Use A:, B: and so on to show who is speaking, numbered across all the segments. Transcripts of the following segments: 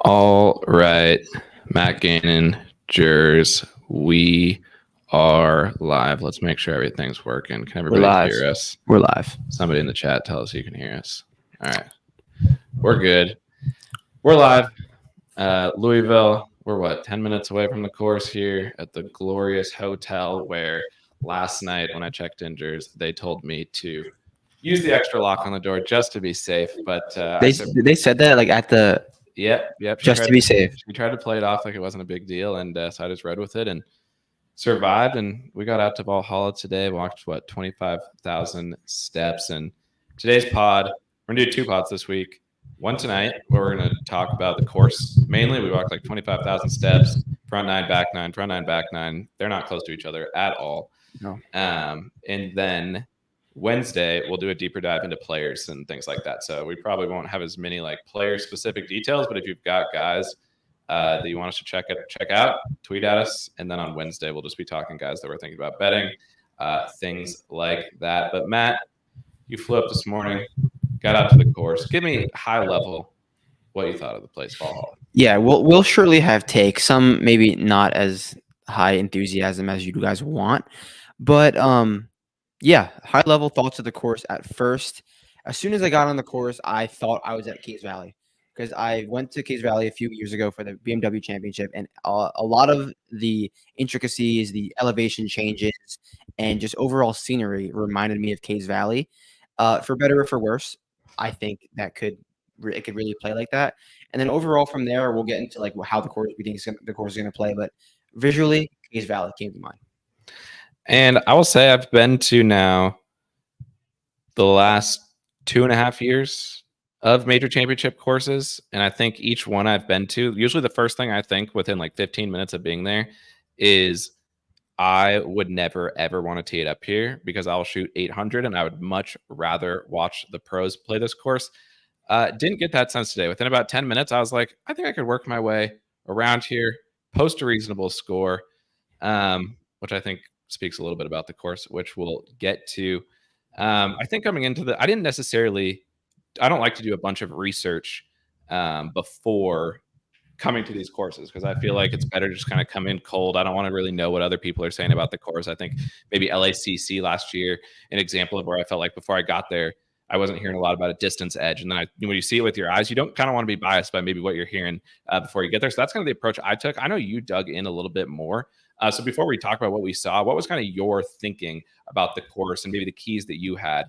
A: All right, Matt Gannon, Jers, we are live. Let's make sure everything's working. Can
B: We're
A: everybody
B: live.
A: hear us?
B: We're live.
A: Somebody in the chat tell us you can hear us. All right, we're good. We're live. Louisville, we're 10 minutes away from the course here at the glorious hotel where last night when I checked in Jers, they told me to use the extra lock on the door just to be safe. But
B: They said that like at the
A: Yep.
B: just to be safe.
A: She tried to play it off like it wasn't a big deal, and so I just read with it and survived. And we got out to Valhalla today. Walked 25,000 steps. And today's pod, we're gonna do 2 pods this week. One tonight where we're gonna talk about the course. Mainly, we walked like 25,000 steps, front 9, back 9, front 9, back 9. They're not close to each other at all.
B: No.
A: And then Wednesday, we'll do a deeper dive into players and things like that. So we probably won't have as many like player specific details, but if you've got guys that you want us to check out, tweet at us. And then on Wednesday, we'll just be talking guys that we're thinking about betting, things like that. But Matt, you flew up this morning, got out to the course. Give me high level what you thought of the place, Valhalla.
B: Yeah, we'll surely have takes. Some maybe not as high enthusiasm as you guys want, but yeah, high level thoughts of the course at first. As soon as I got on the course, I thought I was at Case Valley because I went to Case Valley a few years ago for the BMW Championship, and a lot of the intricacies, the elevation changes, and just overall scenery reminded me of Case Valley. For better or for worse, I think that it could really play like that. And then overall from there, we'll get into like how the course the course is going to play. But visually, Case Valley came to mind.
A: And I will say I've been to now the last 2.5 years of major championship courses. And I think each one I've been to, usually the first thing I think within like 15 minutes of being there is I would never, ever want to tee it up here because I'll shoot 800 and I would much rather watch the pros play this course. Didn't get that sense today. Within about 10 minutes, I was like, I think I could work my way around here, post a reasonable score, which I think speaks a little bit about the course, which we'll get to. I think coming into I don't like to do a bunch of research before coming to these courses because I feel like it's better to just kind of come in cold. I don't want to really know what other people are saying about the course. I think maybe LACC last year, an example of where I felt like before I got there, I wasn't hearing a lot about a distance edge. And then when you see it with your eyes, you don't kind of want to be biased by maybe what you're hearing before you get there. So that's kind of the approach I took. I know you dug in a little bit more. So before we talk about what we saw, what was kind of your thinking about the course and maybe the keys that you had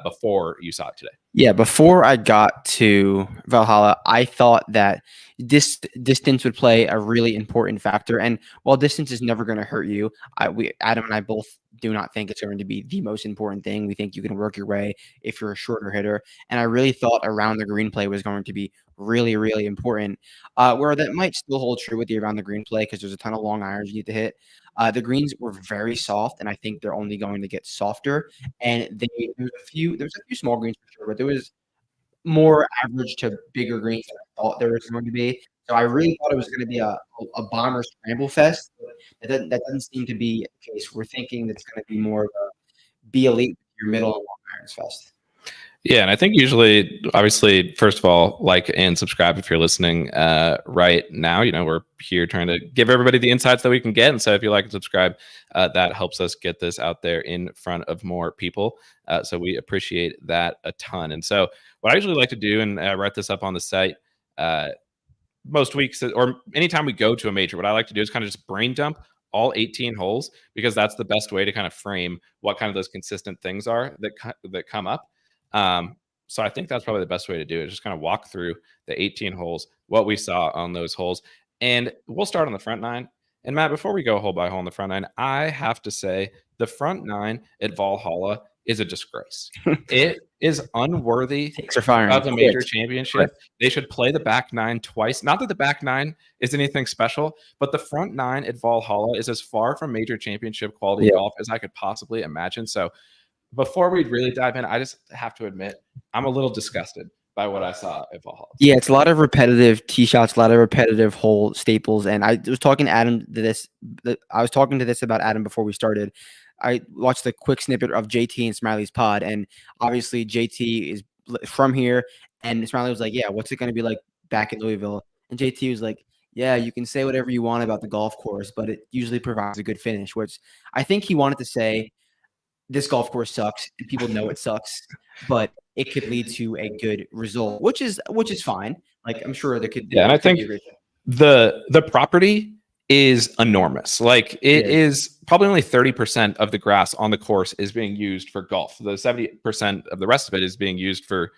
A: before you saw it today?
B: Yeah, before I got to Valhalla, I thought that this distance would play a really important factor. And while distance is never going to hurt you, Adam and I both do not think it's going to be the most important thing. We think you can work your way if you're a shorter hitter. And I really thought around the green play was going to be really, really important. Where that might still hold true with the around the green play because there's a ton of long irons you need to hit. The greens were very soft, and I think they're only going to get softer. And there was a few small greens for sure, but there was more average to bigger greens than I thought there was going to be. So I really thought it was going to be a bomber scramble fest. That doesn't seem to be the case. We're thinking it's going to be more of a be elite with your middle and long irons fest.
A: Yeah, and I think usually, obviously, first of all, like and subscribe if you're listening right now. We're here trying to give everybody the insights that we can get. And so if you like and subscribe, that helps us get this out there in front of more people. So we appreciate that a ton. And so what I usually like to do, and I write this up on the site most weeks or anytime we go to a major, what I like to do is kind of just brain dump all 18 holes because that's the best way to kind of frame what kind of those consistent things are that come up. So I think that's probably the best way to do it. Just kind of walk through the 18 holes, what we saw on those holes. And we'll start on the front 9. And Matt, before we go hole by hole on the front 9, I have to say the front 9 at Valhalla is a disgrace. It is unworthy of a major championship. They should play the back 9 twice. Not that the back 9 is anything special, but the front 9 at Valhalla is as far from major championship quality golf as I could possibly imagine. So before we really dive in, I just have to admit I'm a little disgusted by what I saw at Valhalla.
B: Yeah, it's a lot of repetitive tee shots, a lot of repetitive hole staples. And I was talking to Adam about Adam before we started. I watched a quick snippet of JT and Smiley's pod, and obviously JT is from here, and Smiley was like, "Yeah, what's it going to be like back in Louisville?" And JT was like, yeah, you can say whatever you want about the golf course, but it usually provides a good finish, which I think he wanted to say this golf course sucks and people know it sucks, but it could lead to a good result, which is fine. Like I'm sure there could
A: Yeah, and I
B: could
A: think
B: be a great
A: the property is enormous. Like it
B: Yeah.
A: is probably only 30% of the grass on the course is being used for golf. The 70% of the rest of it is being used for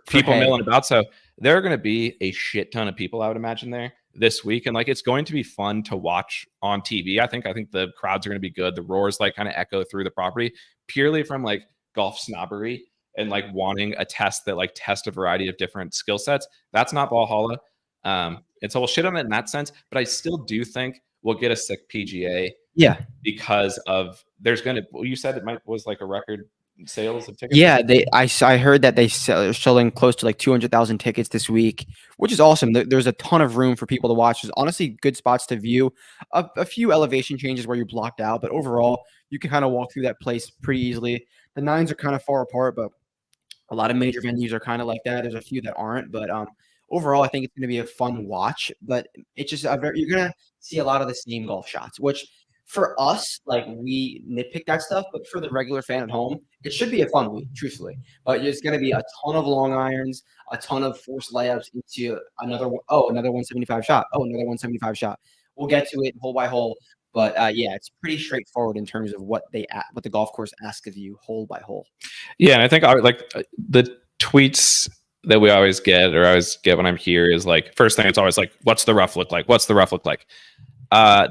B: for
A: people
B: hay.
A: milling about. So there are going to be a shit ton of people, I would imagine, there this week, and like it's going to be fun to watch on TV. I think the crowds are going to be good. The roars like kind of echo through the property purely from like golf snobbery and like wanting a test that like test a variety of different skill sets. That's not Valhalla. And so we'll shit on it in that sense, but I still do think we'll get a sick PGA
B: Yeah.
A: because of there's going to. You said it might was like a record sales of tickets.
B: Yeah, I heard that they're selling close to like 200,000 tickets this week, which is awesome. There's a ton of room for people to watch. There's honestly good spots to view. A few elevation changes where you're blocked out, but overall, you can kind of walk through that place pretty easily. The nines are kind of far apart, but a lot of major venues are kind of like that. There's a few that aren't, but overall, I think it's going to be a fun watch. But it's just you're going to see a lot of the same golf shots, which for us, like we nitpick that stuff, but for the regular fan at home, it should be a fun week, truthfully. But there's going to be a ton of long irons, a ton of forced layups into another 175 shot. Oh, another 175 shot. We'll get to it hole by hole. But yeah, it's pretty straightforward in terms of what the golf course asks of you hole by hole.
A: Yeah, and I think the tweets that we always get or I always get when I'm here is like first thing it's always like, what's the rough look like? What's the rough look like?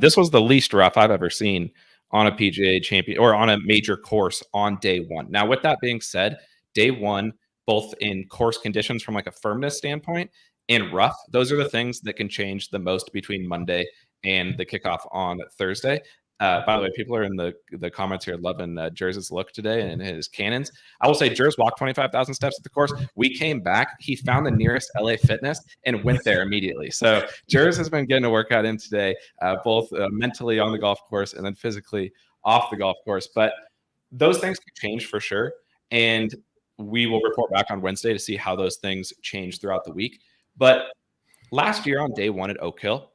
A: This was the least rough I've ever seen on a PGA champion or on a major course on day one. Now, with that being said, day one, both in course conditions from like a firmness standpoint and rough, those are the things that can change the most between Monday and the kickoff on Thursday. By the way, people are in the comments here loving Jers's look today and his cannons. I will say Jers walked 25,000 steps at the course. We came back. He found the nearest LA Fitness and went there immediately. So Jers has been getting a workout in today, both mentally on the golf course and then physically off the golf course. But those things can change for sure. And we will report back on Wednesday to see how those things change throughout the week. But last year on day one at Oak Hill,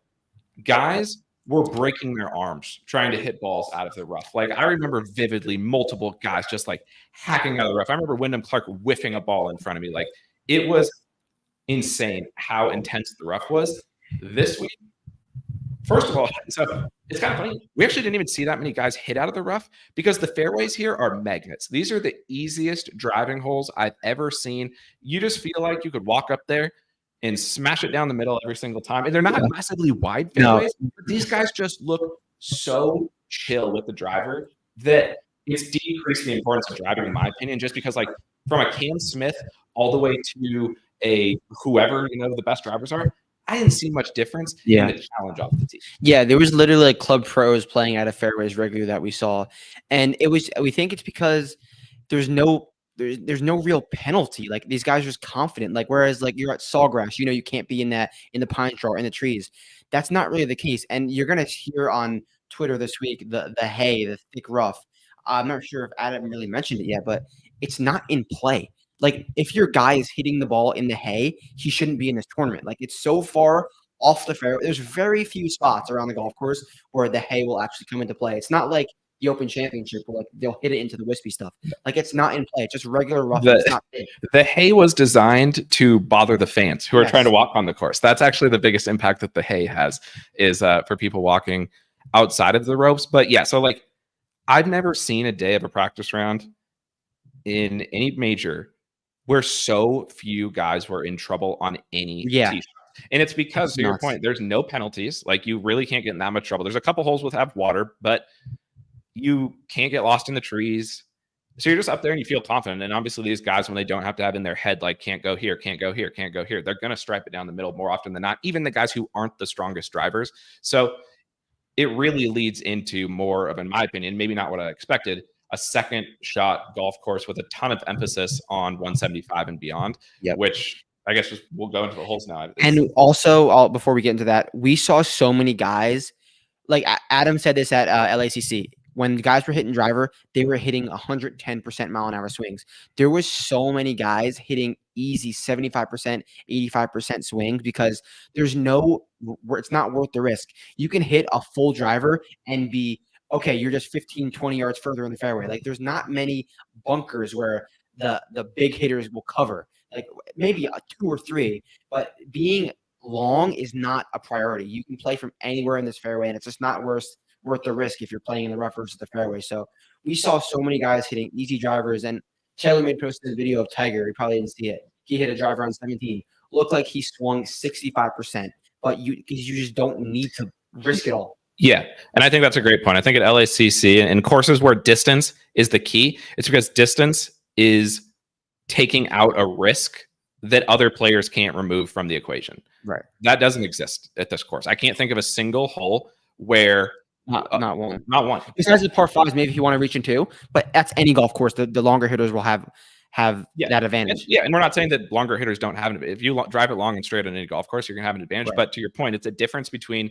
A: guys were breaking their arms trying to hit balls out of the rough. Like I remember vividly multiple guys just like hacking out of the rough. I remember Wyndham Clark whiffing a ball in front of me. Like it was insane how intense the rough was. This week, first of all, so it's kind of funny. We actually didn't even see that many guys hit out of the rough because the fairways here are magnets. These are the easiest driving holes I've ever seen. You just feel like you could walk up there and smash it down the middle every single time. And they're not massively wide fairways, but these guys just look so chill with the driver that it's decreased the importance of driving, in my opinion, just because like from a Cam Smith all the way to a whoever, the best drivers are, I didn't see much difference in the challenge off the tee.
B: Yeah, there was literally like club pros playing out of fairways regularly that we saw. And we think it's because there's no real penalty. Like these guys are just confident. Like whereas like you're at Sawgrass, you can't be in the pine straw or in the trees. That's not really the case. And you're gonna hear on Twitter this week the hay, the thick rough. I'm not sure if Adam really mentioned it yet, but it's not in play. Like if your guy is hitting the ball in the hay, he shouldn't be in this tournament. Like it's so far off the fairway. There's very few spots around the golf course where the hay will actually come into play. It's not like the Open Championship where like they'll hit it into the wispy stuff. Like it's not in play. It's just regular rough. It's not big.
A: The hay was designed to bother the fans who are trying to walk on the course. That's actually the biggest impact that the hay has is for people walking outside of the ropes. But yeah, so like I've never seen a day of a practice round in any major where so few guys were in trouble on any tee shot. And it's because, to your point, there's no penalties. Like you really can't get in that much trouble. There's a couple holes with have water, but you can't get lost in the trees. So you're just up there and you feel confident. And obviously these guys, when they don't have to have in their head, like can't go here, can't go here, can't go here, they're going to stripe it down the middle more often than not, even the guys who aren't the strongest drivers. So it really leads into more of, in my opinion, maybe not what I expected, a second shot golf course with a ton of emphasis on 175 and beyond, which I guess we'll go into the holes now.
B: And also, before we get into that, we saw so many guys, like Adam said this at LACC, when guys were hitting driver, they were hitting 110% mile an hour swings. There was so many guys hitting easy 75%, 85% swings because there's no, it's not worth the risk. You can hit a full driver and be, okay, you're just 15, 20 yards further in the fairway. Like there's not many bunkers where the big hitters will cover, like maybe a 2 or 3, but being long is not a priority. You can play from anywhere in this fairway, and it's just not worth the risk if you're playing in the rough versus the fairway. So we saw so many guys hitting easy drivers, and Taylor made posted a video of Tiger. He probably didn't see it. He hit a driver on 17. Looked like he swung 65%, but you just don't need to risk it all.
A: Yeah, and I think that's a great point. I think at LACC and courses where distance is the key, it's because distance is taking out a risk that other players can't remove from the equation.
B: Right.
A: That doesn't exist at this course. I can't think of a single hole where
B: not one.
A: Not one.
B: Besides the par fives, maybe if you want to reach in 2, but that's any golf course. The longer hitters will have that advantage.
A: And we're not saying that longer hitters don't have it. If you drive it long and straight on any golf course, you're gonna have an advantage. Right. But to your point, it's a difference between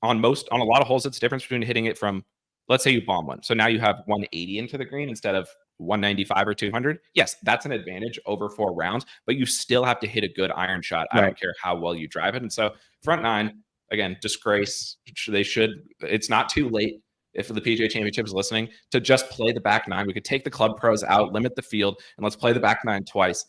A: on a lot of holes, it's a difference between hitting it from, let's say you bomb one. So now you have 180 into the green instead of 195 or 200. Yes, that's an advantage over 4 rounds, but you still have to hit a good iron shot. Right. I don't care how well you drive it. And so front 9, again, disgrace. It's not too late if the PGA Championship is listening to just play the back 9. We could take the club pros out, limit the field, and let's play the back 9 twice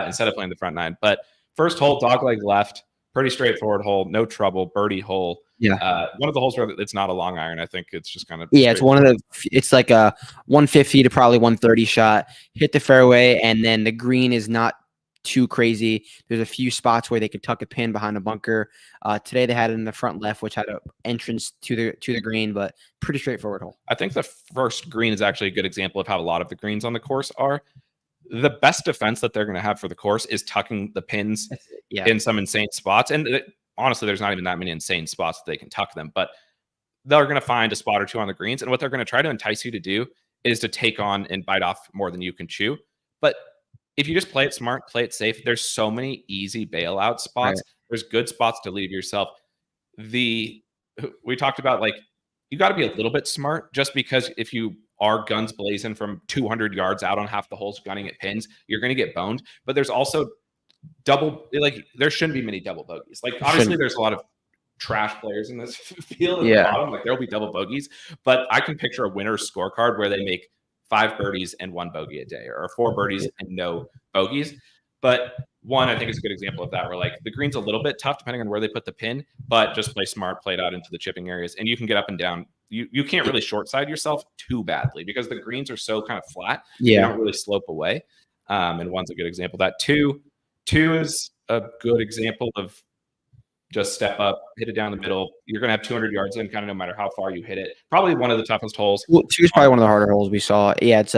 A: instead of playing the front 9. But first hole, dogleg left, pretty straightforward hole, no trouble, birdie hole.
B: Yeah.
A: One of the holes where it's not a long iron. I think it's just kind of
B: it's like a 150 to probably 130 shot. Hit the fairway, and then the green is not too crazy. There's a few spots where they could tuck a pin behind a bunker. Today they had it in the front left, which had an entrance to the green, but pretty straightforward hole.
A: I think the first green is actually a good example of how a lot of the greens on the course are. The best defense that they're going to have for the course is tucking the pins in some insane spots. And honestly, there's not even that many insane spots that they can tuck them, but they're going to find a spot or 2 on the greens. And what they're going to try to entice you to do is to take on and bite off more than you can chew. But if you just play it smart, play it safe, there's so many easy bailout spots. Right. There's good spots to leave yourself. We talked about, like, you got to be a little bit smart, just because if you are guns blazing from 200 yards out on half the holes gunning at pins, you're going to get boned. But there's also there shouldn't be many double bogeys. Like, obviously there's a lot of trash players in this field at the bottom. Like, there'll be double bogeys, but I can picture a winner's scorecard where they make 5 birdies and 1 bogey a day, or 4 birdies and no bogeys. But one, I think, is a good example of that, where, like, the green's a little bit tough depending on where they put the pin, but just play smart, play it out into the chipping areas, and you can get up and down. You can't really short side yourself too badly because the greens are so kind of flat. They don't really slope away. And one's a good example of that. Two is a good example of just step up, hit it down the middle. You're going to have 200 yards in, kind of no matter how far you hit it. Probably one of the toughest holes.
B: Well, 2 is probably one of the harder holes we saw. Yeah, it's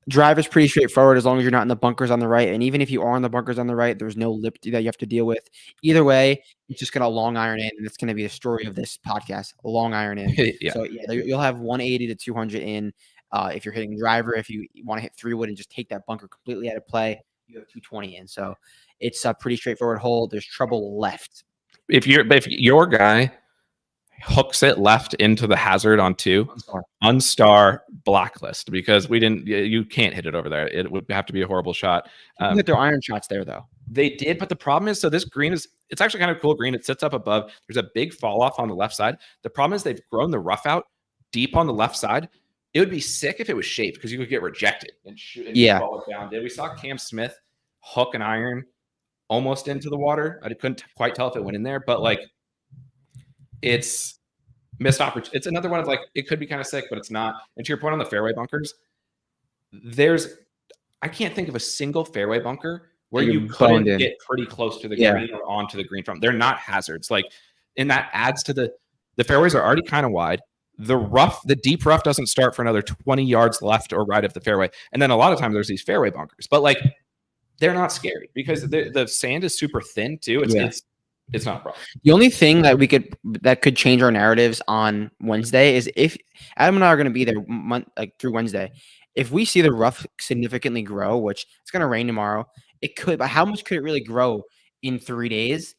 B: drive is pretty straightforward as long as you're not in the bunkers on the right. And even if you are in the bunkers on the right, there's no lip that you have to deal with. Either way, it's just going to long iron in, and it's going to be the story of this podcast, a long iron in. So, you'll have 180 to 200 in. If you're hitting driver, if you want to hit 3-wood and just take that bunker completely out of play, you have 220 in. So it's a pretty straightforward hole. There's trouble left.
A: If your guy hooks it left into the hazard on 2, unstar blacklist, because you can't hit it over there. It would have to be a horrible shot.
B: Hit their iron shots there, though.
A: They did, but the problem is, so this green it's actually kind of cool green. It sits up above. There's a big fall off on the left side. The problem is they've grown the rough out deep on the left side. It would be sick if it was shaped, because you could get rejected and fall it down. We saw Cam Smith hook an iron almost into the water. I couldn't quite tell if it went in there, but, like, it's missed opportunity. It's another one of, like, it could be kind of sick, but it's not. And to your point on the fairway bunkers, I can't think of a single fairway bunker where you couldn't get pretty close to the green or onto the green from. They're not hazards. Like, and that adds to the fairways are already kind of wide. The deep rough doesn't start for another 20 yards left or right of the fairway. And then a lot of times there's these fairway bunkers, but, like, they're not scary because the sand is super thin too. It's not a problem.
B: The only thing that could change our narratives on Wednesday is if Adam and I are going to be there through Wednesday. If we see the rough significantly grow, which it's going to rain tomorrow, it could. But how much could it really grow in 3 days?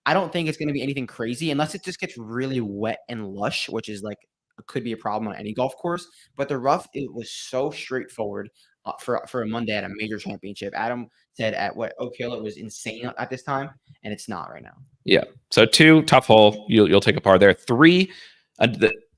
B: I don't think it's going to be anything crazy unless it just gets really wet and lush, which is, like, could be a problem on any golf course. But the rough, it was so straightforward. for a Monday at a major championship. Adam said at what Oak Hill it was insane at this time, and it's not right now.
A: Yeah. So 2, tough hole. You'll take a par there. 3,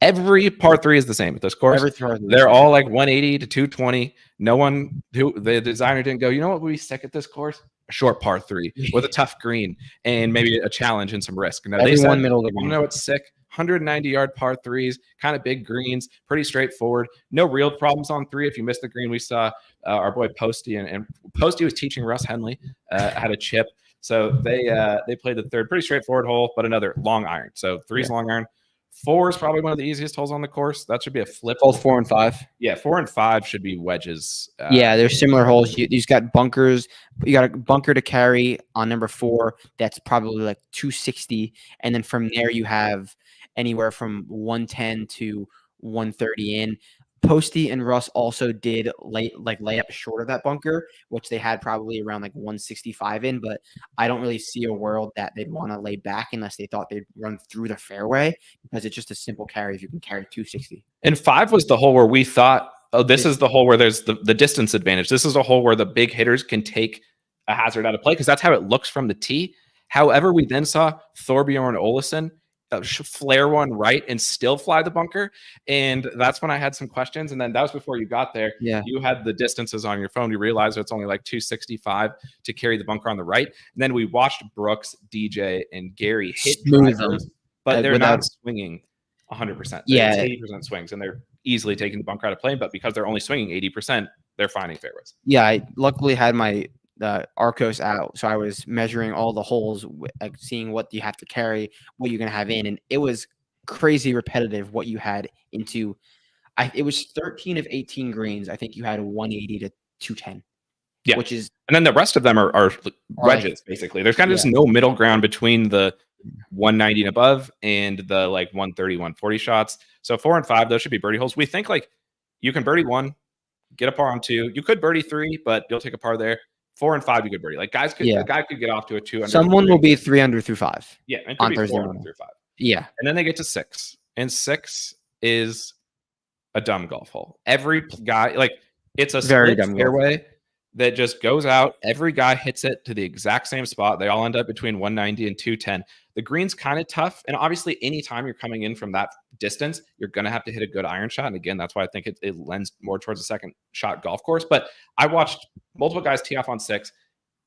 A: every par 3 is the same at this course. They're all like 180 to 220. No one the designer didn't go, you know what would be sick at this course? A short par 3 with a tough green and maybe a challenge and some risk. No, they said,
B: middle of the
A: you
B: green.
A: know what's sick? 190-yard par 3s, kind of big greens, pretty straightforward. No real problems on 3. If you missed the green, we saw our boy Posty, and Posty was teaching Russ Henley how to chip. So they played the third, pretty straightforward hole, but another long iron. So 3's long iron. 4 is probably one of the easiest holes on the course. That should be a flip.
B: Both 4 and 5.
A: Yeah, 4 and 5 should be wedges.
B: They're similar holes. You've got bunkers. You got a bunker to carry on number 4. That's probably like 260, and then from there you have anywhere from 110 to 130 in. Posty and Russ also did lay up short of that bunker, which they had probably around like 165 in, but I don't really see a world that they'd want to lay back unless they thought they'd run through the fairway, because it's just a simple carry if you can carry 260.
A: And 5 was the hole where we thought, oh, this is the hole where there's the distance advantage. This is a hole where the big hitters can take a hazard out of play, because that's how it looks from the tee. However, we then saw Thorbjorn Olesen flare one right and still fly the bunker, and that's when I had some questions. And then that was before you got there. You had the distances on your phone. You realized it's only like 265 to carry the bunker on the right. And then we watched Brooks, DJ, and Gary hit drivers, but they're not swinging 100%. It's 80% swings, and they're easily taking the bunker out of play. But because they're only swinging 80%, they're finding fairways.
B: I luckily had my Arcos out, so I was measuring all the holes, like seeing what you have to carry, what you're gonna have in, and it was crazy repetitive what you had into. It was 13 of 18 greens. I think you had 180 to 210.
A: Yeah,
B: which is,
A: and then the rest of them are wedges, basically. There's kind of just no middle ground between the 190 and above and the like 130, 140 shots. So 4 and 5, those should be birdie holes. We think like you can birdie 1, get a par on 2. You could birdie 3, but you'll take a par there. 4 and 5, you could birdie. Like a guy could get off to a 2 under.
B: Someone will be 3 under through 5.
A: Yeah, and it could be 4 under through 5.
B: Yeah,
A: and then they get to 6, and 6 is a dumb golf hole. Every guy, like, it's a
B: very
A: split
B: dumb
A: fairway that just goes out. Every guy hits it to the exact same spot. They all end up between 190 and 210. The green's kind of tough, and obviously, anytime you're coming in from that distance, you're going to have to hit a good iron shot. And again, that's why I think it lends more towards a second shot golf course. But I watched multiple guys tee off on 6.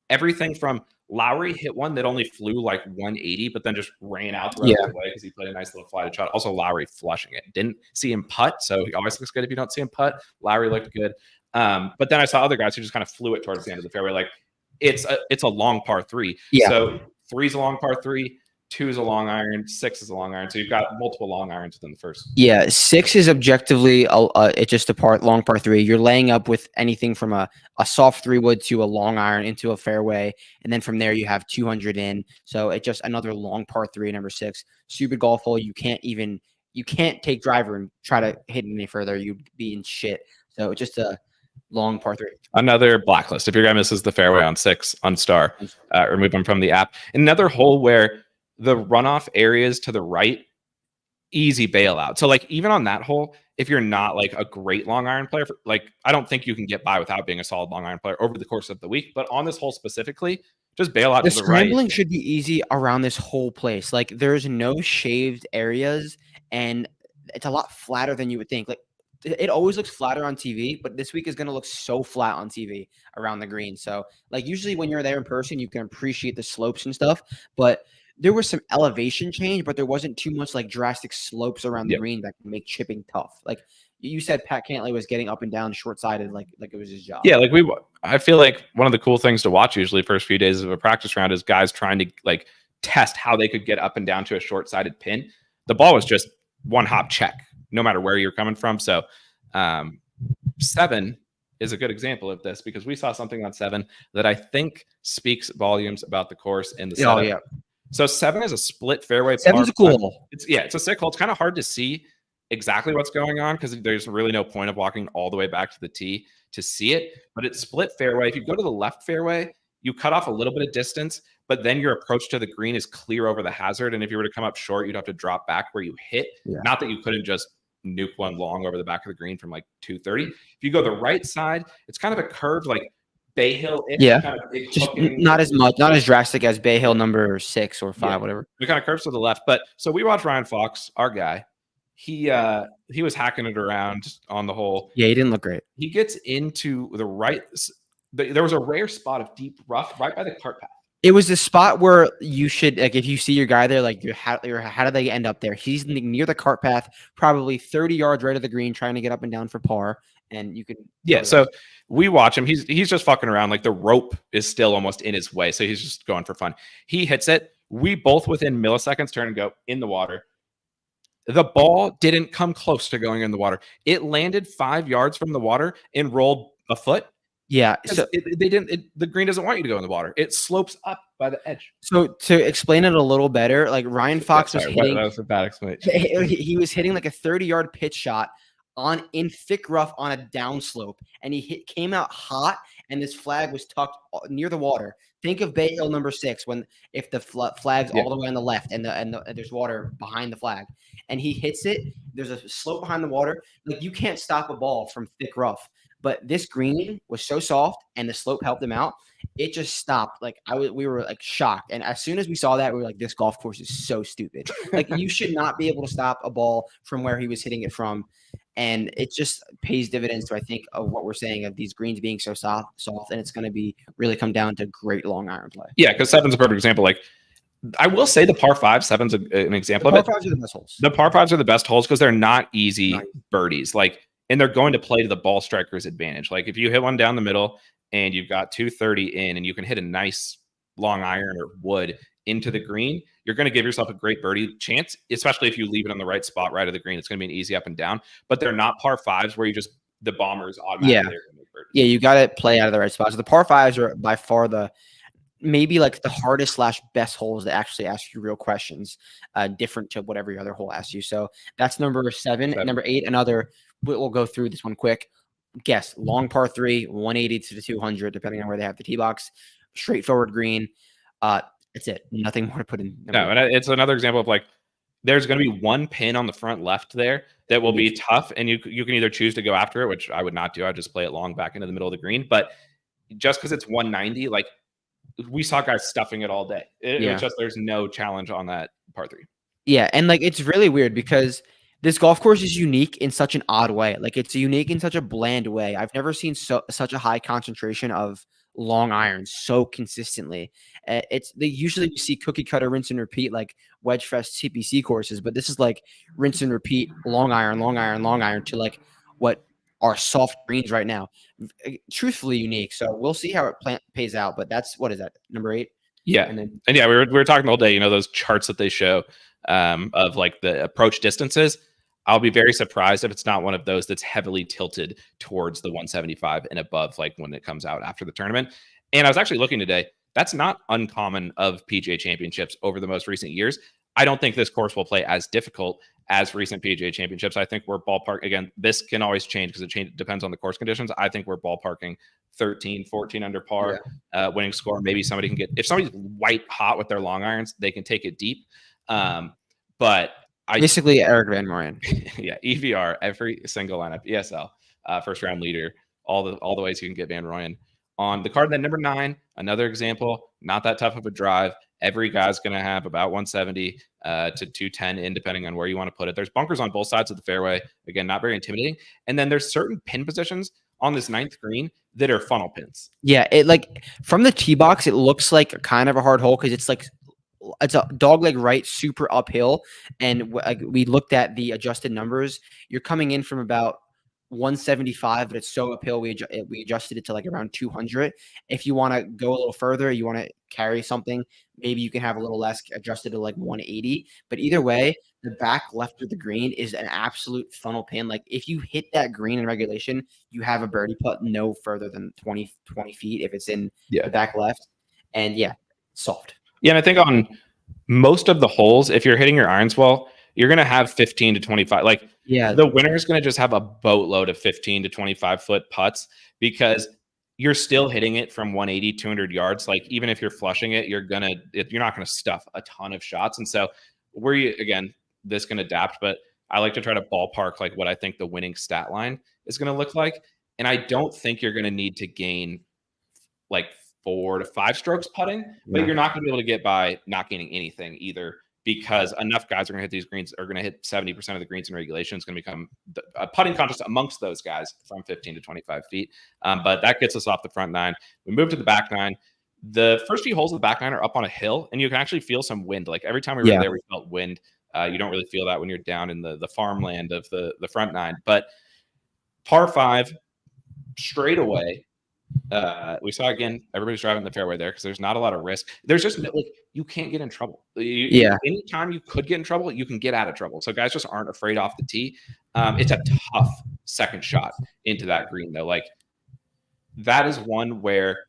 A: Everything from Lowry hit one that only flew like 180, but then just ran out the rest of the way because he played a nice little flighted shot. Also, Lowry flushing it. Didn't see him putt, so he always looks good if you don't see him putt. Lowry looked good. But then I saw other guys who just kind of flew it towards the end of the fairway. Like, it's a long par 3. Yeah. So 3 is a long par 3. 2 is a long iron, 6 is a long iron. So you've got multiple long irons within the first.
B: Yeah, 6 is objectively it's just a long par 3. You're laying up with anything from a soft 3-wood to a long iron into a fairway, and then from there you have 200 in. So it's just another long par 3, number 6. Stupid golf hole. You can't take driver and try to hit any further. You'd be in shit. So it's just a long par 3.
A: Another blacklist. If your guy misses the fairway on 6, unstar, remove him from the app. Another hole where the runoff areas to the right, easy bailout. So like even on that hole, if you're not like a great long iron player, I don't think you can get by without being a solid long iron player over the course of the week. But on this hole specifically, just bail out to the right.
B: The scrambling should be easy around this whole place. Like there's no shaved areas, and it's a lot flatter than you would think. Like it always looks flatter on TV, but this week is going to look so flat on TV around the green. So like usually when you're there in person, you can appreciate the slopes and stuff, but there was some elevation change, but there wasn't too much like drastic slopes around the green that can make chipping tough. Like you said, Pat Cantlay was getting up and down short-sided like it was his job.
A: Yeah, I feel like one of the cool things to watch usually first few days of a practice round is guys trying to like test how they could get up and down to a short-sided pin. The ball was just one hop check, no matter where you're coming from. So 7 is a good example of this because we saw something on 7 that I think speaks volumes about the course in the setup.
B: Oh, yeah.
A: So 7 is a split fairway.
B: 7's a cool hole.
A: It's a sick hole. It's kind of hard to see exactly what's going on because there's really no point of walking all the way back to the tee to see it. But it's split fairway. If you go to the left fairway, you cut off a little bit of distance, but then your approach to the green is clear over the hazard. And if you were to come up short, you'd have to drop back where you hit. Yeah. Not that you couldn't just nuke one long over the back of the green from like 230. If you go the right side, it's kind of a curved like Bay Hill.
B: Yeah.
A: Kind of
B: Just not as much, not as drastic as Bay Hill number 6 or 5,
A: Yeah.
B: whatever.
A: It kind of curves to the left. But so we watched Ryan Fox, our guy. He was hacking it around on the hole.
B: Yeah, he didn't look great.
A: He gets into the right. There was a rare spot of deep rough right by the cart path.
B: It was the spot where you should, like, if you see your guy there, like, how do they end up there? He's near the cart path, probably 30 yards right of the green, trying to get up and down for par. And you can,
A: so we watch him. He's just fucking around. Like the rope is still almost in his way, so he's just going for fun. He hits it. We both within milliseconds turn and go in the water. The ball didn't come close to going in the water. It landed 5 yards from the water and rolled a foot.
B: Yeah,
A: so the green doesn't want you to go in the water. It slopes up by the edge.
B: So to explain it a little better, like Ryan Fox was hitting.
A: That was a bad explanation.
B: He was hitting like a 30-yard pitch shot in thick rough on a downslope, and he came out hot, and this flag was tucked near the water. Think of Bay Hill number 6 if the flag's all the way on the left and there's water behind the flag, and he hits it. There's a slope behind the water. Like you can't stop a ball from thick rough. But this green was so soft, and the slope helped him out. It just stopped. Like we were like shocked. And as soon as we saw that, we were like, "This golf course is so stupid. Like you should not be able to stop a ball from where he was hitting it from." And it just pays dividends to, I think, of what we're saying of these greens being so soft, and it's going to be really come down to great long iron play.
A: Yeah, because 7's a perfect example. Like I will say, the par 5, 7's an example of it.
B: Par 5s are the best holes.
A: The par 5s are the best holes because they're not easy birdies. Like. And they're going to play to the ball striker's advantage. Like if you hit one down the middle and you've got 230 in and you can hit a nice long iron or wood into the green, you're going to give yourself a great birdie chance, especially if you leave it on the right spot right of the green. It's going to be an easy up and down. But they're not par 5s where the bombers automatically make birdies.
B: Yeah, you got to play out of the right spots. So the par 5s are by far maybe like the hardest / best holes that actually ask you real questions, different to whatever your other hole asks you. So that's number 7. Number 8, we'll go through this one quick. Guess, long par 3, 180 to 200, depending on where they have the tee box. Straightforward green. That's it. Nothing more to put in.
A: No, and it's another example of like, there's going to be one pin on the front left there that will be tough, and you can either choose to go after it, which I would not do. I'd just play it long back into the middle of the green. But just because it's 190, like we saw guys stuffing it all day. It was just, there's no challenge on that par 3.
B: Yeah, and like it's really weird because this golf course is unique in such an odd way. Like it's unique in such a bland way. I've never seen such a high concentration of long irons so consistently. Usually you see cookie cutter, rinse and repeat, like Wedge Fest CPC courses, but this is like rinse and repeat, long iron to like what are soft greens right now. Truthfully unique. So we'll see how it pays out. But what is that, number 8?
A: Yeah, and we were talking all day. Those charts that they show of like the approach distances. I'll be very surprised if it's not one of those that's heavily tilted towards the 175 and above, like when it comes out after the tournament. And I was actually looking today. That's not uncommon of PGA championships over the most recent years. I don't think this course will play as difficult as recent PGA championships. I think we're ballpark. Again, this can always change because it depends on the course conditions. I think we're ballparking 13, 14 under par, winning score. Maybe somebody can get, if somebody's white hot with their long irons, they can take it deep. But
B: basically Eric Van Moyen.
A: Yeah, EVR, every single lineup, ESL, first round leader, all the ways you can get Van Royen on the card. Then number 9, another example, not that tough of a drive. Every guy's going to have about 170 to 210 in, depending on where you want to put it. There's bunkers on both sides of the fairway. Again, not very intimidating. And then there's certain pin positions on this 9th green that are funnel pins.
B: Yeah, it like from the tee box, it looks like kind of a hard hole because it's a dogleg right, super uphill. And we looked at the adjusted numbers. You're coming in from about 175, but it's so uphill. We adjusted it to like around 200. If you want to go a little further, you want to carry something, maybe you can have a little less, adjusted to like 180. But either way, the back left of the green is an absolute funnel pin. Like if you hit that green in regulation, you have a birdie putt no further than 20 feet if it's in the back left. And soft.
A: Yeah, and I think on most of the holes, if you're hitting your irons well, you're going to have 15 to 25. Like, the winner is going to just have a boatload of 15 to 25 foot putts because you're still hitting it from 180, 200 yards. Like, even if you're flushing it, you're not going to stuff a ton of shots. And so, this can adapt, but I like to try to ballpark like what I think the winning stat line is going to look like. And I don't think you're going to need to gain like 4 to 5 strokes putting, but you're not going to be able to get by not gaining anything either, because enough guys are going to hit these greens, are going to hit 70% of the greens in regulation. It's going to become a putting contest amongst those guys from 15 to 25 feet. But that gets us off the front 9. We move to the back 9. The first few holes of the back 9 are up on a hill, and you can actually feel some wind. Like every time we were there, we felt wind. You don't really feel that when you're down in the farmland of the front 9. But par 5, straight away, we saw again, everybody's driving the fairway there because there's not a lot of risk. There's just like, you can't get in trouble. Anytime you could get in trouble, you can get out of trouble. So guys just aren't afraid off the tee. It's a tough second shot into that green though. Like that is one where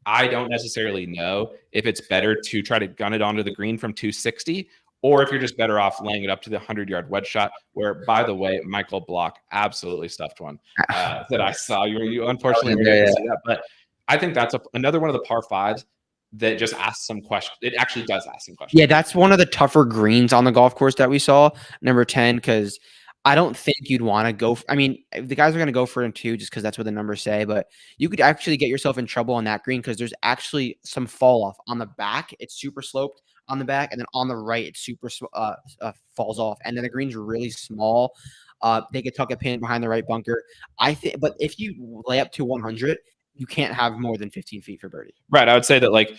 A: I don't necessarily know if it's better to try to gun it onto the green from 260, or if you're just better off laying it up to the 100-yard wedge shot, where, by the way, Michael Block absolutely stuffed one that I saw. You unfortunately were able to see that. But I think that's another one of the par 5s that just asks some questions. It actually does ask some questions.
B: Yeah, that's one of the tougher greens on the golf course that we saw, number 10, because I don't think you'd want to go. I mean, the guys are going to go for it too, just because that's what the numbers say. But you could actually get yourself in trouble on that green because there's actually some fall off on the back. It's super sloped on the back, and then on the right, it super falls off. And then the green's really small. They could tuck a pin behind the right bunker. I think, but if you lay up to 100, you can't have more than 15 feet for birdie.
A: Right. I would say that, like,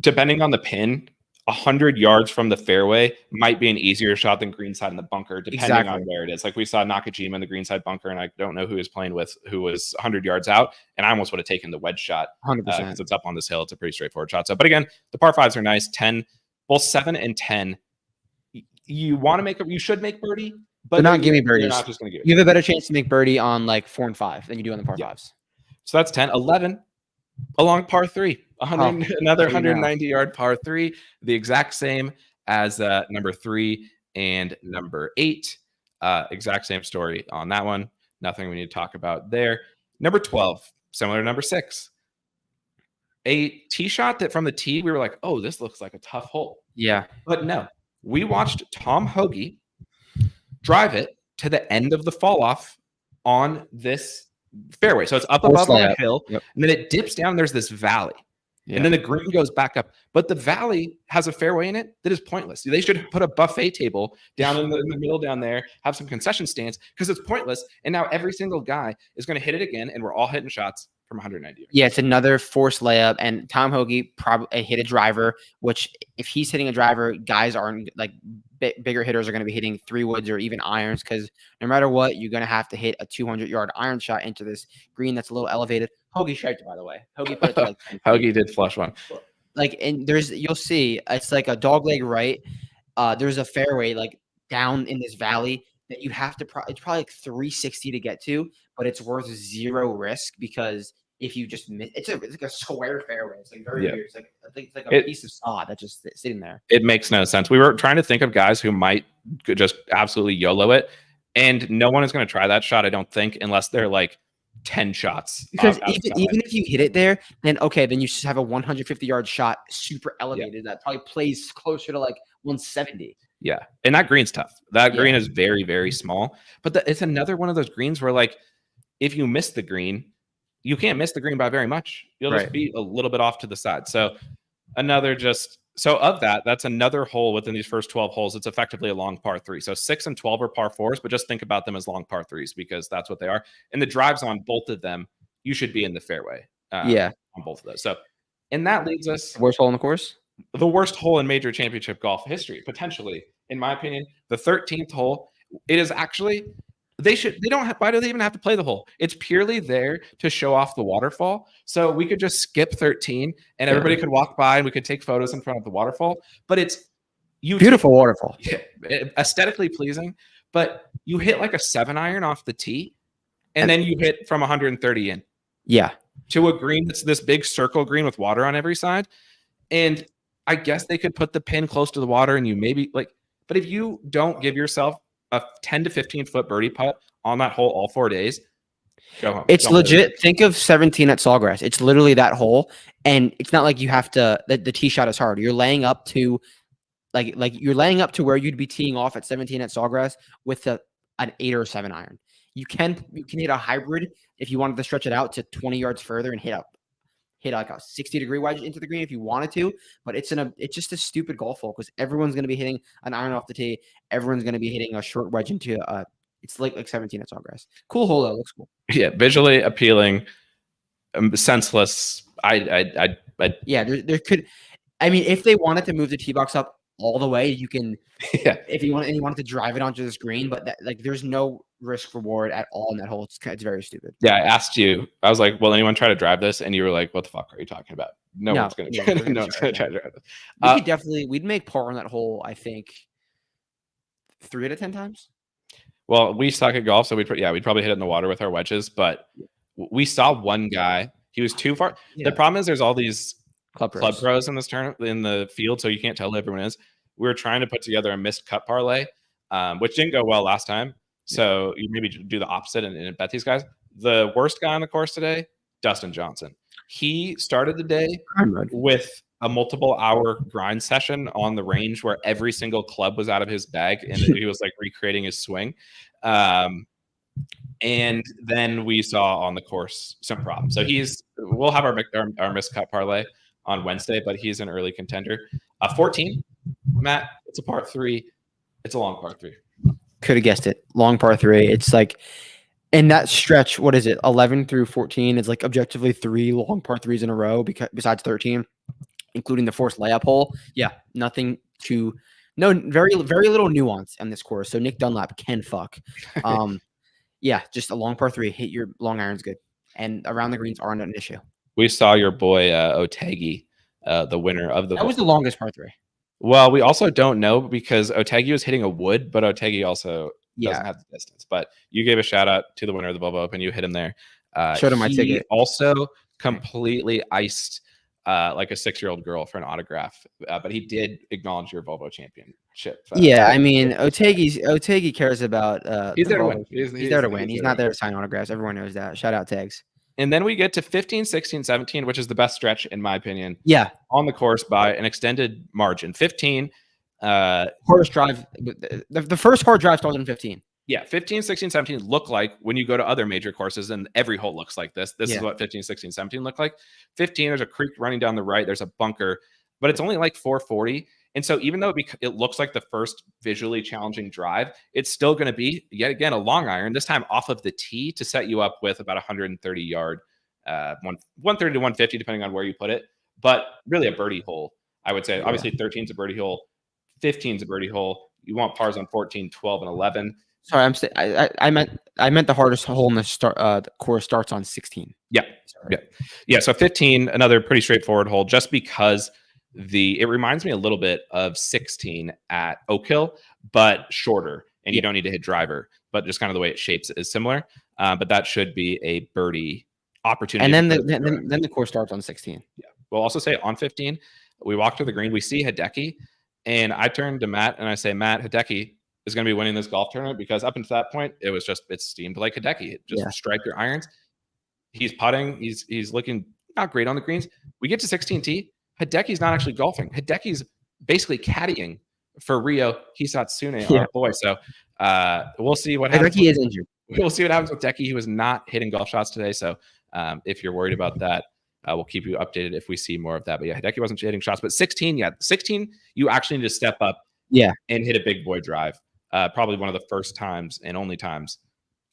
A: depending on the pin, 100 yards from the fairway might be an easier shot than greenside in the bunker, depending on where it is. Like we saw Nakajima in the greenside bunker, and I don't know who he was playing with, who was 100 yards out, and I almost would have taken the wedge shot
B: 100%,
A: because it's up on this hill. It's a pretty straightforward shot. So, but again, the par 5s are nice. 10, both 7 and 10. You want to make you should make birdie, but
B: not give me birdies.
A: You're not just going to give it.
B: You have a better chance to make birdie on like 4 and 5 than you do on the par 5s.
A: So that's 10. 11, along par 3. Another 190-yard par 3, the exact same as number 3 and number 8. Exact same story on that one. Nothing we need to talk about there. Number 12, similar to number 6. A tee shot that from the tee, we were like, oh, this looks like a tough hole.
B: Yeah.
A: But no, we watched Tom Hoagie drive it to the end of the fall off on this fairway. So it's up above on a hill, and then it dips down. There's this valley. Yeah. And then the green goes back up. But the valley has a fairway in it that is pointless. They should put a buffet table down in the middle down there, have some concession stands, because it's pointless. And now every single guy is going to hit it again, and we're all hitting shots from 190 yards.
B: Yeah, it's another forced layup. And Tom Hoagie probably hit a driver, which if he's hitting a driver, guys aren't like bigger hitters are going to be hitting 3 woods or even irons, because no matter what, you're going to have to hit a 200-yard iron shot into this green that's a little elevated. Hoagie shaped it, by the way. Hoagie put it to like 10 feet.
A: Hoagie did flush one.
B: Like, and you'll see, it's like a dog leg right. There's a fairway like down in this valley that you have to. It's probably like 360 to get to, but it's worth 0 risk, because if you just miss, it's like a square fairway. It's like very weird. It's like a piece of sod that's just sitting there.
A: It makes no sense. We were trying to think of guys who might just absolutely YOLO it, and no one is going to try that shot, I don't think, unless they're like 10 shots.
B: Because even if you hit it there, then you just have a 150-yard shot super elevated that probably plays closer to like 170.
A: Yeah. And that green's tough. That green is very, very small. But it's another one of those greens where, like, if you miss the green, you can't miss the green by very much. You'll just be a little bit off to the side. So of that's another hole within these first 12 holes. It's effectively a long par 3. So 6 and 12 are par 4s, but just think about them as long par 3s, because that's what they are. And the drives on both of them, you should be in the fairway. On both of those. So, and that leads us.
B: Worst hole in the course?
A: The worst hole in major championship golf history, potentially, in my opinion. The 13th hole. It is actually. Why do they even have to play the hole? It's purely there to show off the waterfall. So we could just skip 13 and everybody could walk by and we could take photos in front of the waterfall. But it's
B: beautiful waterfall.
A: Aesthetically pleasing. But you hit like a 7-iron off the tee, and then you hit from 130 in.
B: Yeah. To
A: a green that's this big circle green with water on every side. And I guess they could put the pin close to the water, and you maybe like, but if you don't give yourself a 10 to 15 foot birdie putt on that hole all 4 days, go home.
B: It's legit. Think of 17 at Sawgrass. It's literally that hole. And it's not like you have to, the tee shot is hard. You're laying up to like you're laying up to where you'd be teeing off at 17 at Sawgrass with an 8 or 7 iron. You can hit a hybrid if you wanted to stretch it out to 20 yards further and hit like a 60-degree wedge into the green if you wanted to, but it's just a stupid golf hole because everyone's going to be hitting an iron off the tee. Everyone's going to be hitting a short wedge into it's like 17 at Sawgrass. Cool hole though, looks cool.
A: Yeah, visually appealing, senseless.
B: Yeah, there could. I mean, if they wanted to move the tee box up all the way, you can.
A: Yeah.
B: If you wanted to drive it onto the screen, but there's no risk reward at all in that hole. It's very stupid.
A: Yeah, I asked you. I was like, "Will anyone try to drive this?" And you were like, "What the fuck are you talking about? No one's going to try. No one's going to try to drive this."
B: We'd make par on that hole. I think 3 out of 10 times.
A: Well, we suck at golf, so we'd probably hit it in the water with our wedges. But we saw one guy. He was too far. Yeah. The problem is there's all these club pros in this tournament in the field, so you can't tell who everyone is. We were trying to put together a missed cut parlay, which didn't go well last time. So you maybe do the opposite and bet these guys. The worst guy on the course today, Dustin Johnson. He started the day with a multiple hour grind session on the range where every single club was out of his bag and he was like recreating his swing. And then we saw on the course some problems. So we'll have our missed cut parlay on Wednesday, but he's an early contender. 14, Matt, it's a par 3. It's a long par 3.
B: Could have guessed it. Long par 3. It's like in that stretch, what is it? 11 through 14 is like objectively 3 long par 3s in a row besides 13, including the forced layup hole. Yeah, very little nuance on this course. So Nick Dunlap can fuck. Yeah, just a long par 3. Hit your long irons good. And around the greens aren't an issue.
A: We saw your boy Otegi, the winner of the.
B: That was the longest par 3.
A: Well, we also don't know because Otegi was hitting a wood, but Otegi also doesn't have the distance. But you gave a shout out to the winner of the Volvo Open. You hit him there.
B: Showed him my ticket.
A: Also completely iced like a 6-year-old girl for an autograph, but he did acknowledge your Volvo championship.
B: I mean, Otegi cares about.
A: He's there to win.
B: He's there to win. He's not there to sign autographs. Everyone knows that. Shout out Tags.
A: And then we get to 15, 16, 17, which is the best stretch, in my opinion.
B: Yeah.
A: On the course by an extended margin. 15.
B: Hardest drive. The first hard drive started in 15.
A: Yeah. 15, 16, 17 look like when you go to other major courses, and every hole looks like this. This is what 15, 16, 17 look like. 15, there's a creek running down the right. There's a bunker, but it's only like 440. And so even though it looks like the first visually challenging drive, it's still going to be, yet again, a long iron, this time off of the tee to set you up with about 130 yard, 130 to 150, depending on where you put it. But really a birdie hole, I would say. Yeah. Obviously, 13 is a birdie hole. 15 is a birdie hole. You want pars on 14, 12, and 11.
B: Sorry, I meant the hardest hole in the course starts on 16.
A: Yeah. Sorry. Yeah. So 15, another pretty straightforward hole, just because it reminds me a little bit of 16 at Oak Hill, but shorter, and you don't need to hit driver, but just kind of the way it shapes it is similar. But that should be a birdie opportunity.
B: And then the course starts on 16.
A: Yeah. We'll also say on 15, we walk to the green, we see Hideki, and I turn to Matt and I say, Matt, Hideki is going to be winning this golf tournament, because up until that point, it seemed like Hideki. Just strike your irons. He's putting. He's looking not great on the greens. We get to 16T. Hideki's not actually golfing. Hideki's basically caddying for Rio Hisatsune, our boy. So we'll see what happens.
B: Hideki is injured.
A: We'll see what happens with Hideki. He was not hitting golf shots today. So if you're worried about that, we'll keep you updated if we see more of that. But yeah, Hideki wasn't hitting shots. But 16, you actually need to step up and hit a big boy drive. Probably one of the first times and only times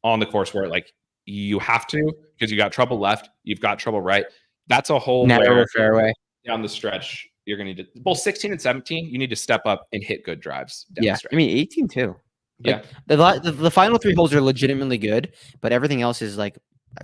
A: on the course where like you have to, because you got trouble left, you've got trouble right. That's a whole
B: narrow fairway.
A: Down the stretch, you're going to need to both 16 and 17. You need to step up and hit good drives. Down the stretch.
B: I mean 18 too. Like, the final 3 holes are legitimately good, but everything else is like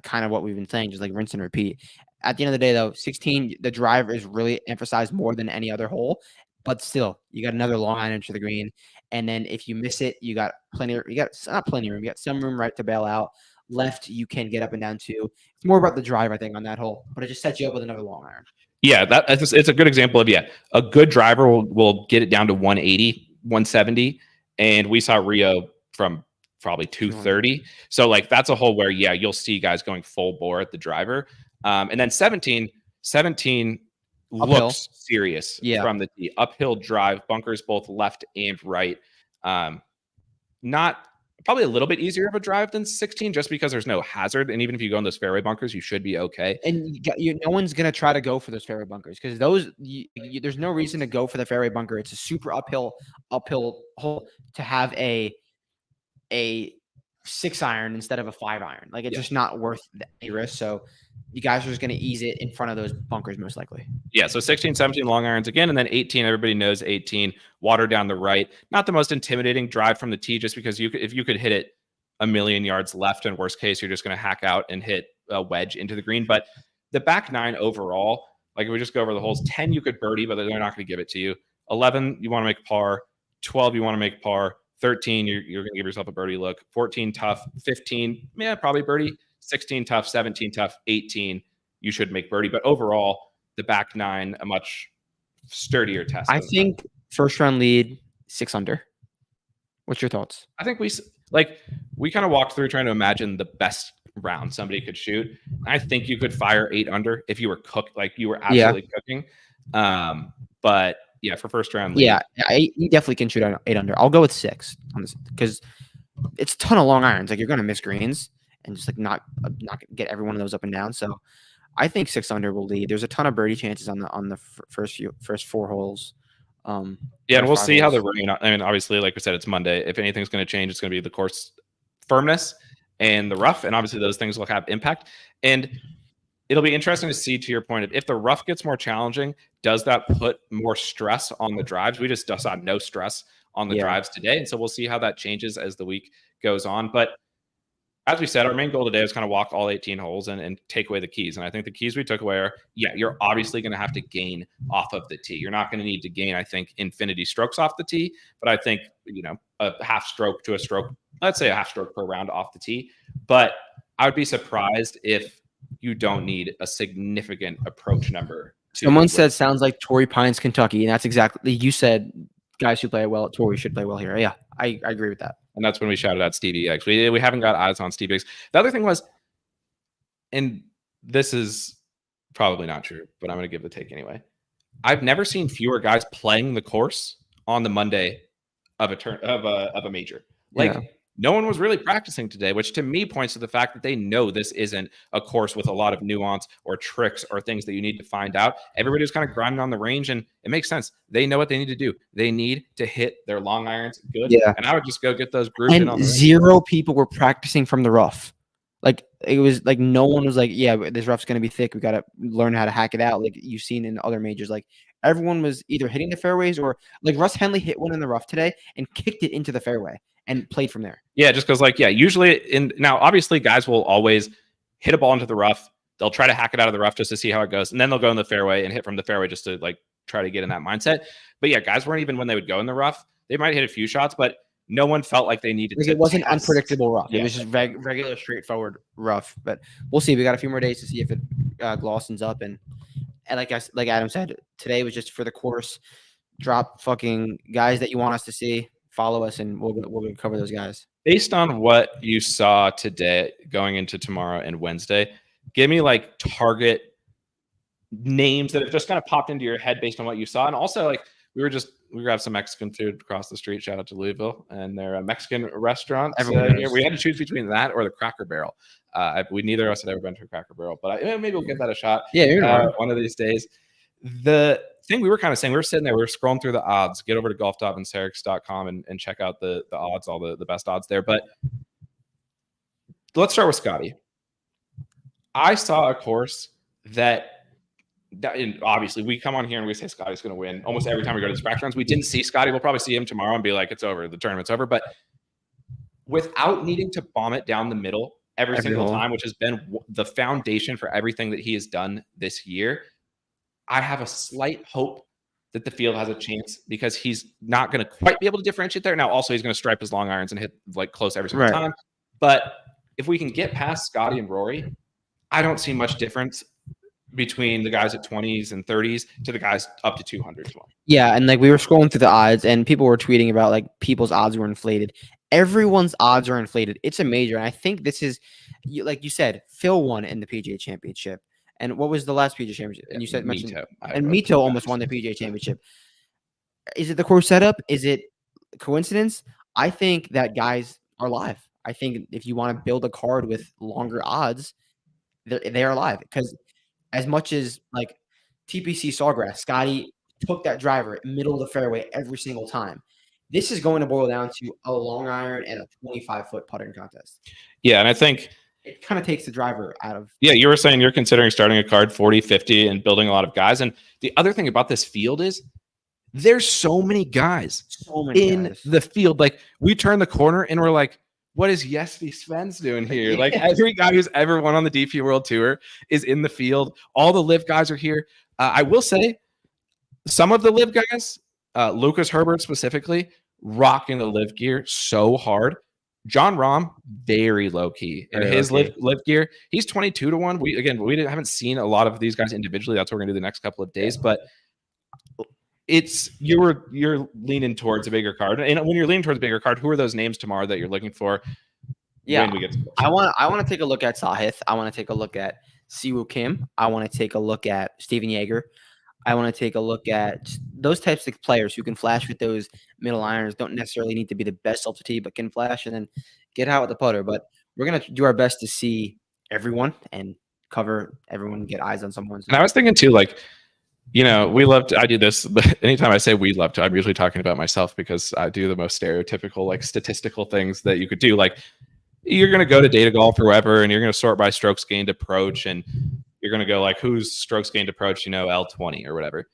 B: kind of what we've been saying, just like rinse and repeat. At the end of the day, though, 16, the drive is really emphasized more than any other hole. But still, you got another long iron into the green, and then if you miss it, you got not plenty of room. You got some room right to bail out. Left, you can get up and down too. It's more about the drive, I think, on that hole, but it just sets you up with another long iron.
A: Yeah, it's a good example of a good driver will get it down to 180, 170, and we saw Rio from probably 230. So like that's a hole where you'll see guys going full bore at the driver, and then 17 looks serious
B: Yeah.
A: from the tee. Uphill drive, bunkers both left and right. Not probably a little bit easier of a drive than 16 just because there's no hazard. And even if you go in those fairway bunkers, you should be okay.
B: And no one's going to try to go for those fairway bunkers because there's no reason to go for the fairway bunker. It's a super uphill hole to have a 6-iron instead of a 5-iron. Like it's just not worth the risk. So you guys are just going to ease it in front of those bunkers most likely.
A: Yeah, so 16, 17 long irons again, and then 18, everybody knows 18, water down the right. Not the most intimidating drive from the tee just because if you could hit it a million yards left, in worst case, you're just going to hack out and hit a wedge into the green. But the back 9 overall, like if we just go over the holes, 10 you could birdie, but they're not going to give it to you. 11, you want to make par. 12, you want to make par. 13, you're going to give yourself a birdie look. 14, tough. 15, yeah, probably birdie. 16, tough. 17, tough. 18, you should make birdie. But overall, the back 9, a much sturdier test.
B: I think first round lead 6 under. What's your thoughts?
A: I think we kind of walked through trying to imagine the best round somebody could shoot. I think you could fire 8 under if you were cooked, like you were absolutely cooking. But yeah, for first round lead.
B: Yeah, you definitely can shoot 8 under. I'll go with 6 on this because it's a ton of long irons. Like you're going to miss greens and just like not get every one of those up and down. So I think 6 under will lead. There's a ton of birdie chances on the first 4 holes.
A: Yeah, and we'll see how the rain. I mean, obviously, like we said, it's Monday. If anything's going to change, it's going to be the course firmness and the rough, and obviously those things will have impact. And it'll be interesting to see, to your point, if the rough gets more challenging, does that put more stress on the drives? We just saw no stress on the drives today, and so we'll see how that changes as the week goes on. But as we said, our main goal today was kind of walk all 18 holes and take away the keys. And I think the keys we took away are, you're obviously going to have to gain off of the tee. You're not going to need to gain, I think, infinity strokes off the tee. But I think, a half stroke to a stroke, let's say a half stroke per round off the tee. But I would be surprised if you don't need a significant approach number.
B: Someone said, sounds like Torrey Pines, Kentucky. And that's exactly, you said guys who play well at Torrey should play well here. Yeah, I agree with that.
A: And that's when we shouted out Stevie X. We haven't got eyes on Stevie X. The other thing was, and this is probably not true, but I'm going to give the take anyway. I've never seen fewer guys playing the course on the Monday of a major. No one was really practicing today, which to me points to the fact that they know this isn't a course with a lot of nuance or tricks or things that you need to find out. Everybody was kind of grinding on the range, and it makes sense. They know what they need to do. They need to hit their long irons good.
B: Yeah.
A: And I would just go get those grouped in on the range.
B: 0 people were practicing from the rough. Like it was like no one was like, yeah, this rough's going to be thick. We got to learn how to hack it out. Like you've seen in other majors, like everyone was either hitting the fairways or like Russ Henley hit one in the rough today and kicked it into the fairway and played from there.
A: Yeah, just because usually now obviously guys will always hit a ball into the rough. They'll try to hack it out of the rough just to see how it goes. And then they'll go in the fairway and hit from the fairway just to try to get in that mindset. But yeah, guys weren't even when they would go in the rough. They might hit a few shots, but no one felt like they needed to.
B: It wasn't unpredictable rough.
A: Yeah.
B: It was just regular, straightforward rough. But we'll see. We got a few more days to see if it glossens up. And like Adam said, today was just for the course. Drop fucking guys that you want us to see. Follow us, and we'll cover those guys.
A: Based on what you saw today, going into tomorrow and Wednesday, give me target names that have just kind of popped into your head based on what you saw, and also we grabbed some Mexican food across the street. Shout out to Louisville and their Mexican restaurants. We had to choose between that or the Cracker Barrel. Neither of us had ever been to a Cracker Barrel, but maybe we'll give that a shot.
B: Yeah,
A: one of these days. The thing we were kind of saying, we were sitting there, we were scrolling through the odds. Get over to golf.vincerix.com and check out the odds, all the best odds there. But let's start with Scotty. I saw a course that obviously we come on here and we say Scotty's going to win almost every time we go to the practice rounds. We didn't see Scotty. We'll probably see him tomorrow and be like, it's over. The tournament's over. But without needing to bomb it down the middle every single time, which has been the foundation for everything that he has done this year, I have a slight hope that the field has a chance because he's not going to quite be able to differentiate there. Now, also, he's going to stripe his long irons and hit close every single time. But if we can get past Scotty and Rory, I don't see much difference between the guys at 20s and 30s to the guys up to 200 as well.
B: Yeah, and we were scrolling through the odds, and people were tweeting about people's odds were inflated. Everyone's odds are inflated. It's a major, and I think this is, like you said, Phil won in the PGA Championship. And what was the last PGA Championship? And you said mentioned
A: Mito.
B: and Mito almost won the PGA Championship. Is it the course setup? Is it coincidence? I think that guys are live. I think if you want to build a card with longer odds, they are live because as much as like TPC Sawgrass, Scotty took that driver middle of the fairway every single time. This is going to boil down to a long iron and a 25-foot putting contest.
A: Yeah, and I think
B: it kind of takes the driver out of.
A: Yeah, you were saying you're considering starting a card 40, 50 and building a lot of guys. And the other thing about this field is there's so many guys in the field. Like we turn the corner and we're like, what is Jesper Svens doing here?
B: Yeah.
A: Like every guy who's ever won on the DP World Tour is in the field. All the live guys are here. I will say some of the live guys, Lucas Herbert specifically, rocking the live gear so hard. John Rahm, very low key in his live gear. He's 22-1. We haven't seen a lot of these guys individually. That's what we're gonna do the next couple of days. But it's you're leaning towards a bigger card. And when you're leaning towards a bigger card, who are those names tomorrow that you're looking for?
B: Yeah, I want to take a look at Sahith. I want to take a look at Siwoo Kim. I want to take a look at Steven Yeager. I want to take a look at those types of players who can flash with those middle irons. Don't necessarily need to be the best off the tee, but can flash and then get out with the putter. But we're going to do our best to see everyone and cover everyone, get eyes on someone.
A: And I was thinking too, like, I do this, but anytime I say we love to, I'm usually talking about myself because I do the most stereotypical, like statistical things that you could do. Like you're going to go to Data Golf or wherever, and you're going to sort by strokes gained approach, and you're going to go like, who's strokes gained approach, L20 or whatever.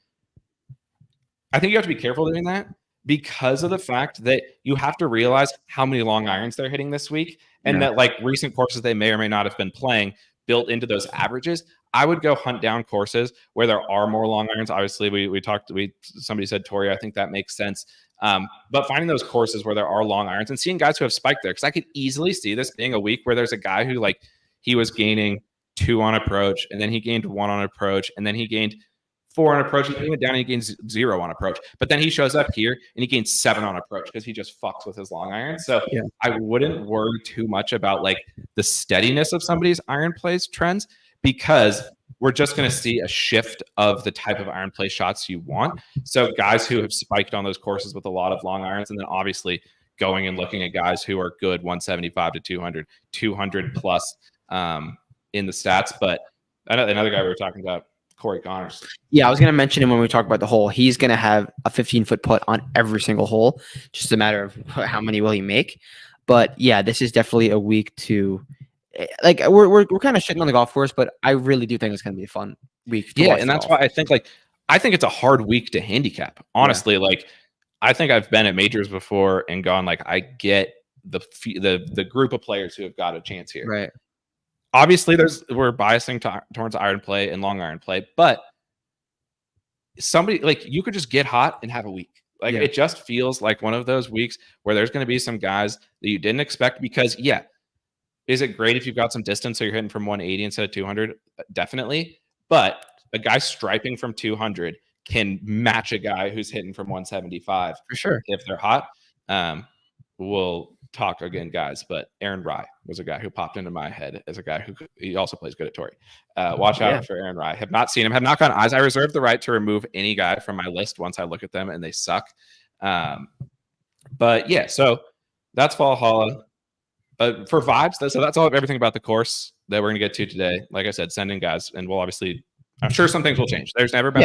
A: I think you have to be careful doing that because of the fact that you have to realize how many long irons they're hitting this week, and that like recent courses they may or may not have been playing built into those averages. I would go hunt down courses where there are more long irons. Obviously, somebody said Torrey. I think that makes sense. But finding those courses where there are long irons and seeing guys who have spiked there, because I could easily see this being a week where there's a guy who like he was gaining 2 on approach, and then he gained 1 on approach, and then he gained 4 on approach, and then he went down and he gains 0 on approach. But then he shows up here and he gains 7 on approach because he just fucks with his long iron. So I wouldn't worry too much about like the steadiness of somebody's iron plays trends, because we're just going to see a shift of the type of iron play shots you want. So guys who have spiked on those courses with a lot of long irons, and then obviously going and looking at guys who are good 175 to 200 plus in the stats. But another guy we were talking about, Corey Connors.
B: Yeah, I was going to mention him when we talk about the hole. He's going to have a 15-foot putt on every single hole. Just a matter of how many will he make. But yeah, this is definitely a week to like we're kind of shitting on the golf course, but I really do think it's going to be a fun week.
A: Yeah, and that's why I think it's a hard week to handicap. Honestly, like I think I've been at majors before and gone like I get the group of players who have got a chance here.
B: Right.
A: Obviously, we're biasing towards iron play and long iron play, but somebody like you could just get hot and have a week. Like it just feels like one of those weeks where there's going to be some guys that you didn't expect because is it great if you've got some distance so you're hitting from 180 instead of 200? Definitely. But a guy striping from 200 can match a guy who's hitting from 175
B: for sure
A: if they're hot. We'll talk again, guys, but Aaron Rye was a guy who popped into my head as a guy who he also plays good at Torrey. Watch out for Aaron Rye. Have not seen him, have not gotten eyes. I reserve the right to remove any guy from my list once I look at them and they suck. But yeah, so that's Valhalla. For vibes, so that's all everything about the course that we're going to get to today. Like I said, send in guys, and we'll obviously, I'm sure some things will change. There's never been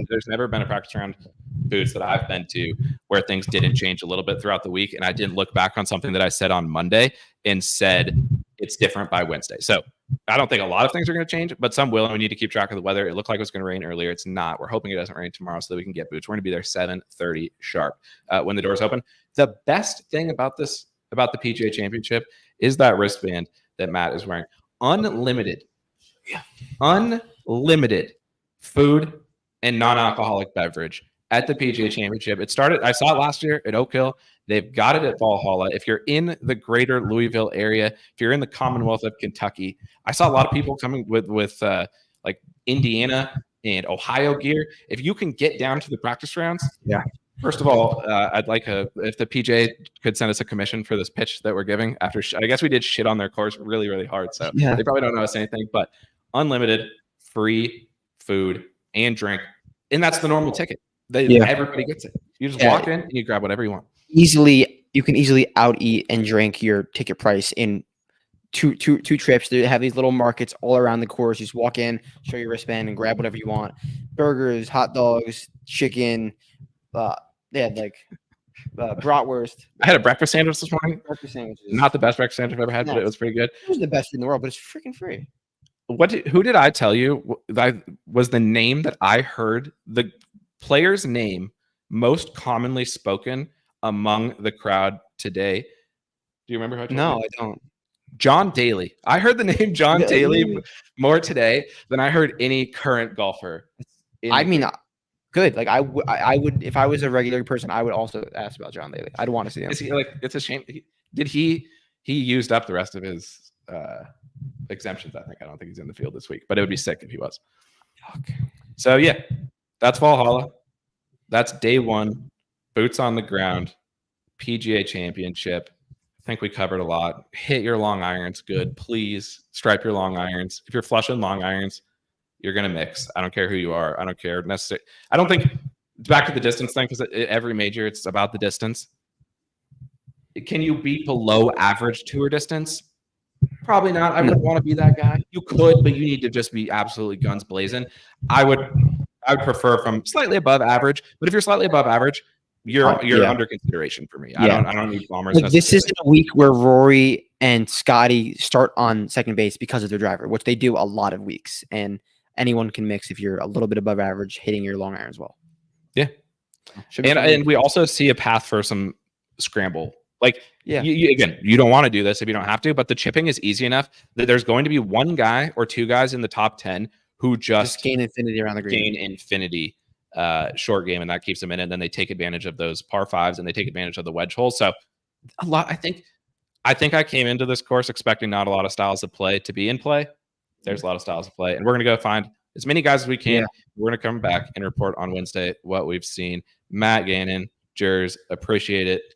A: there's never been a practice round boots that I've been to where things didn't change a little bit throughout the week, and I didn't look back on something that I said on Monday and said it's different by Wednesday. So I don't think a lot of things are going to change, but some will, and we need to keep track of the weather. It looked like it was going to rain earlier. It's not. We're hoping it doesn't rain tomorrow so that we can get boots. We're going to be there 7:30 sharp when the doors open. The best thing about the PGA Championship is that wristband that Matt is wearing. Unlimited food and non-alcoholic beverage at the PGA Championship. I saw it last year at Oak Hill. They've got it at Valhalla. If you're in the greater Louisville area, if you're in the Commonwealth of Kentucky, I saw a lot of people coming with like Indiana and Ohio gear. If you can get down to the practice rounds, first of all, I'd like if the PJ could send us a commission for this pitch that we're giving after. I guess we did shit on their course really, really hard, so they probably don't know us anything. But unlimited free food and drink, and that's the normal ticket. Everybody gets it. You just walk in and you grab whatever you want.
B: You can easily out eat and drink your ticket price in two trips. They have these little markets all around the course. You just walk in, show your wristband, and grab whatever you want. Burgers, hot dogs, chicken. They had like bratwurst.
A: I had a breakfast sandwich this morning.
B: Breakfast sandwiches.
A: Not the best breakfast sandwich I've ever had, but it was pretty good.
B: It was the best in the world, but it's freaking free.
A: Who did I tell you that was the name that I heard, the player's name most commonly spoken among the crowd today? Do you remember who I told you?
B: No, I don't.
A: John Daly. I heard the name John Daly more today than I heard any current golfer.
B: I mean, good. Like I would, if I was a regular person, I would also ask about John Daly. I'd want to see him.
A: Is he like? It's a shame. He used up the rest of his exemptions. I don't think he's in the field this week, but it would be sick if he was.
B: Okay.
A: So yeah, that's Valhalla. That's day one. Boots on the ground. PGA Championship. I think we covered a lot. Hit your long irons good. Please stripe your long irons. If you're flushing long irons, you're going to mix. I don't care who you are. I don't care necessarily. I don't think back to the distance thing, because every major, it's about the distance. Can you be below average tour distance? Probably not. I wouldn't want to be that guy. You could, but you need to just be absolutely guns blazing. I would prefer from slightly above average, but if you're slightly above average, you're under consideration for me. I don't need bombers.
B: Like, this isn't a week where Rory and Scotty start on second base because of their driver, which they do a lot of weeks. And anyone can mix if you're a little bit above average, hitting your long irons well.
A: Yeah, and we also see a path for some scramble. Like, you don't want to do this if you don't have to, but the chipping is easy enough that there's going to be one guy or two guys in the top 10 who just
B: gain infinity around the green.
A: Gain infinity short game, and that keeps them in it. And then they take advantage of those par fives, and they take advantage of the wedge holes. So a lot. I think I came into this course expecting not a lot of styles of play to be in play. There's a lot of styles of play, and we're going to go find as many guys as we can. We're going to come back and report on Wednesday what we've seen. Matt Gannon, Jers, appreciate it.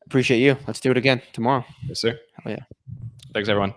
B: Appreciate you. Let's do it again tomorrow.
A: Yes, sir.
B: Oh yeah.
A: Thanks, everyone.